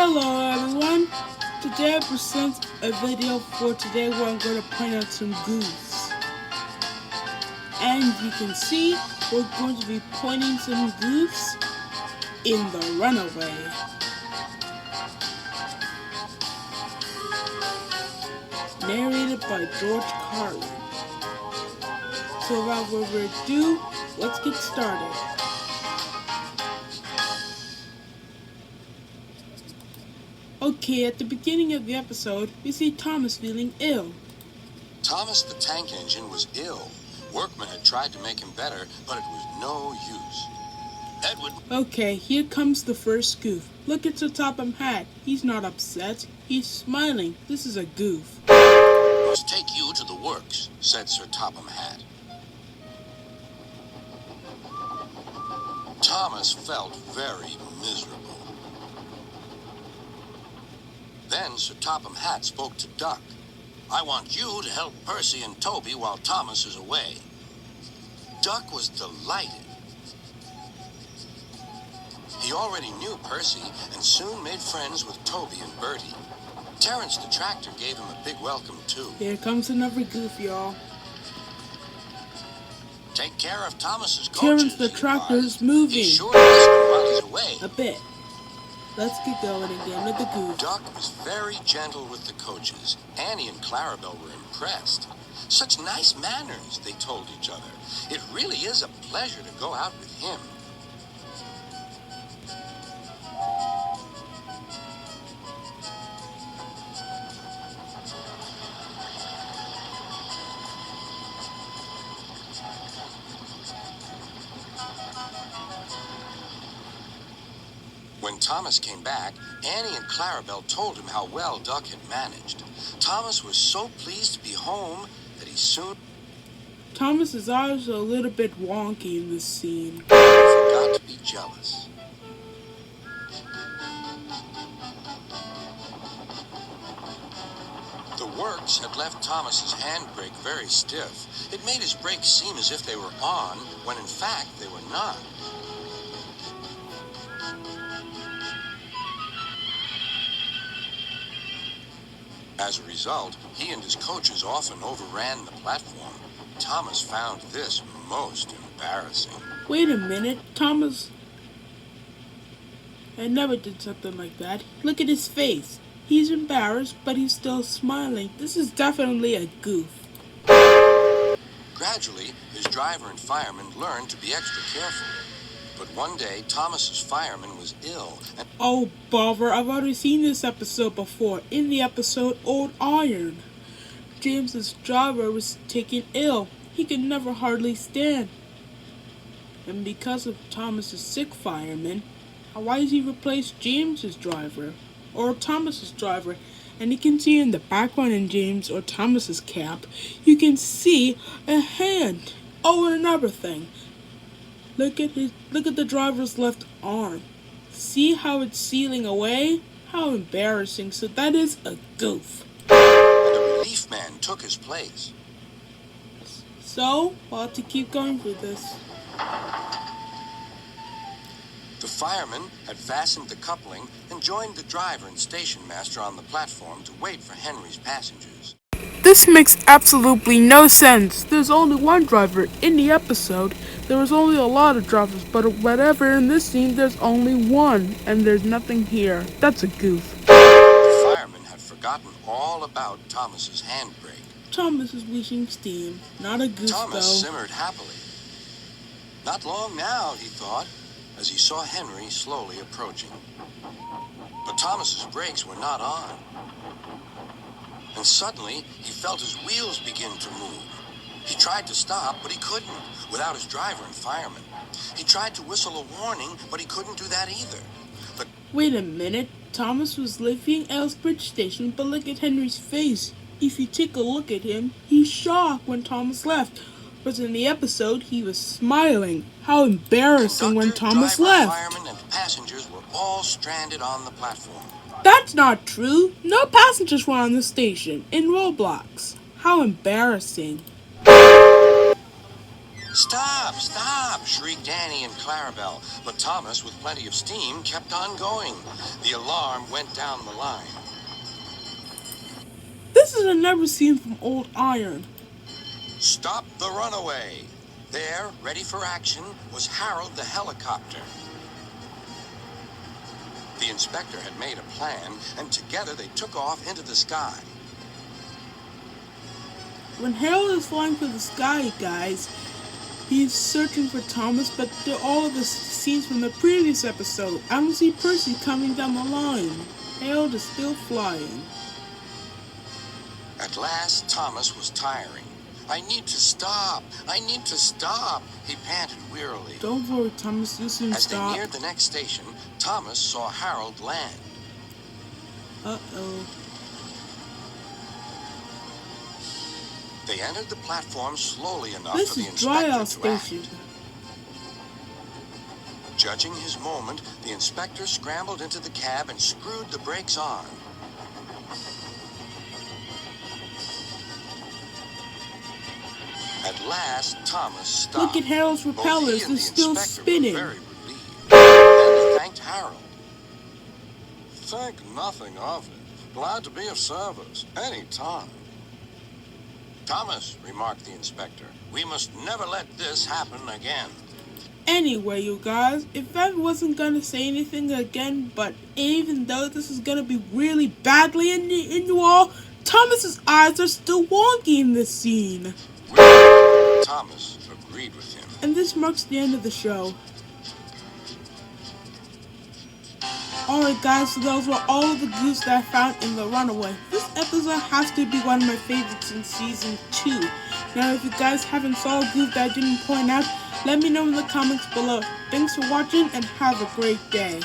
Hello everyone, today I present a video for today where I'm going to point out some goofs. And you can see we're going to be pointing some goofs in the Runaway. Narrated by George Carlin. So without further ado, let's get started. Okay, at the beginning of the episode, we see Thomas feeling ill. Thomas the tank engine was ill. Workmen had tried to make him better, but it was no use. Edward... Okay, here comes the first goof. Look at Sir Topham Hatt. He's not upset. He's smiling. This is a goof. "Must take you to the works," said Sir Topham Hatt. Thomas felt very miserable. Then Sir Topham Hatt spoke to Duck. "I want you to help Percy and Toby while Thomas is away." Duck was delighted. He already knew Percy and soon made friends with Toby and Bertie. Terence the tractor gave him a big welcome too. Here comes another goof, y'all. "Take care of Thomas's coaches." Terence the tractor is moving. Be sure to listen while he's away. A bit. Let's get going again with the goof. Duck was very gentle with the coaches. Annie and Clarabelle were impressed. "Such nice manners," they told each other. "It really is a pleasure to go out with him." When Thomas came back, Annie and Clarabelle told him how well Duck had managed. Thomas was so pleased to be home that he soon Thomas's eyes are a little bit wonky in this scene. forgot to be jealous. The works had left Thomas's handbrake very stiff. It made his brakes seem as if they were on, when in fact they were not. As a result, he and his coaches often overran the platform. Thomas found this most embarrassing. Wait a minute, Thomas... I never did something like that. Look at his face. He's embarrassed, but he's still smiling. This is definitely a goof. Gradually, his driver and fireman learned to be extra careful. But one day, Thomas's fireman was ill, and Oh, bother, I've already seen this episode before. In the episode Old Iron. James's driver was taken ill. He could never hardly stand. And because of Thomas's sick fireman, why does he replace James's driver? Or Thomas's driver? And you can see in the background in James or Thomas's cap, you can see a hand. Oh, and another thing. Look at the driver's left arm. See how it's sealing away? How embarrassing. So that is a goof. and a relief man took his place. So, we'll have to keep going with this. The fireman had fastened the coupling and joined the driver and station master on the platform to wait for Henry's passengers. This makes absolutely no sense. There's only one driver in the episode. There was only a lot of drivers, but whatever in this scene, there's only one, and there's nothing here. That's a goof. The fireman had forgotten all about Thomas's handbrake. Thomas is leashing steam. Not a goof, Thomas though. simmered happily. Not long now, he thought, as he saw Henry slowly approaching. But Thomas's brakes were not on. And suddenly, he felt his wheels begin to move. He tried to stop, but he couldn't, without his driver and fireman. He tried to whistle a warning, but he couldn't do that either. Wait a minute. Thomas was leaving Elsbridge Station, but look at Henry's face. If you take a look at him, he's shocked when Thomas left. But in the episode, he was smiling. How embarrassing when Thomas driver, left. Fireman, and passengers were all stranded on the platform. That's not true. No passengers were on the station in Roblox. How embarrassing. Stop, stop, shrieked Annie and Clarabelle. But Thomas, with plenty of steam, kept on going. The alarm went down the line. This is another scene from Old Iron. Stop the runaway. There, ready for action, was Harold the helicopter. The inspector had made a plan, and together they took off into the sky. When Harold is flying through the sky, guys, he's searching for Thomas, but they're all of the scenes from the previous episode. I don't see Percy coming down the line. Harold is still flying. At last, Thomas was tiring. I need to stop. I need to stop. He panted wearily. Don't worry, Thomas. You'll soon As stop. they neared the next station, Thomas saw Harold land. Uh-oh. They entered the platform slowly enough This for the is Dry inspector Out to act. Station. Judging his moment, the inspector scrambled into the cab and screwed the brakes on. At last, Thomas stopped. Look at Harold's Both he propellers. and They're the still inspector were spinning. very relieved. Then they thanked Harold. Think nothing of it. Glad to be of service. Any time. Thomas, remarked the inspector, we must never let this happen again. Anyway, you guys, if I wasn't gonna say anything again, but even though this is gonna be really badly in you all, Thomas's eyes are still wonky in this scene. Thomas agreed with him. And this marks the end of the show. Alright guys, so those were all of the goofs that I found in The Runaway. This episode has to be one of my favorites in Season 2. Now if you guys haven't saw a goof that I didn't point out, let me know in the comments below. Thanks for watching and have a great day.